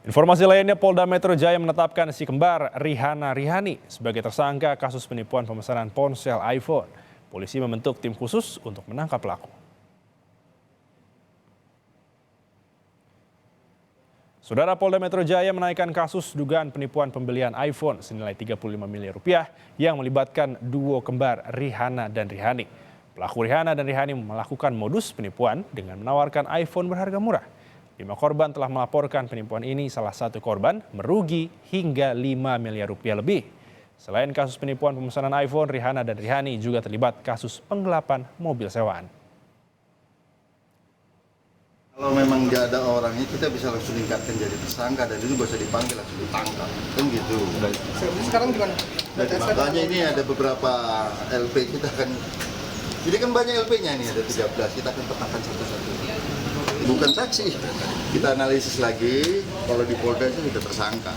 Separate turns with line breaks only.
Informasi lainnya, Polda Metro Jaya menetapkan si kembar Rihanna Rihani sebagai tersangka kasus penipuan pemesanan ponsel iPhone. Polisi membentuk tim khusus untuk menangkap pelaku. Saudara, Polda Metro Jaya menaikkan kasus dugaan penipuan pembelian iPhone senilai 35 miliar rupiah yang melibatkan duo kembar Rihanna dan Rihani. Pelaku Rihanna dan Rihani melakukan modus penipuan dengan menawarkan iPhone berharga murah. 5 korban telah melaporkan penipuan ini, salah satu korban merugi hingga 5 miliar rupiah lebih. Selain kasus penipuan pemesanan iPhone, Rihanna dan Rihani juga terlibat kasus penggelapan mobil sewaan.
Kalau memang nggak ada orangnya, kita bisa langsung tingkatkan jadi tersangka dan itu bisa dipanggil, langsung ditangkap. Kan gitu.
Sekarang gimana?
Jadi makanya ini ada beberapa LP kita akan, jadi kan banyak LP-nya ini, ada 13, kita akan petakan satu-satu. Bukan saksi, kita analisis lagi, kalau di Polda itu sudah tersangka.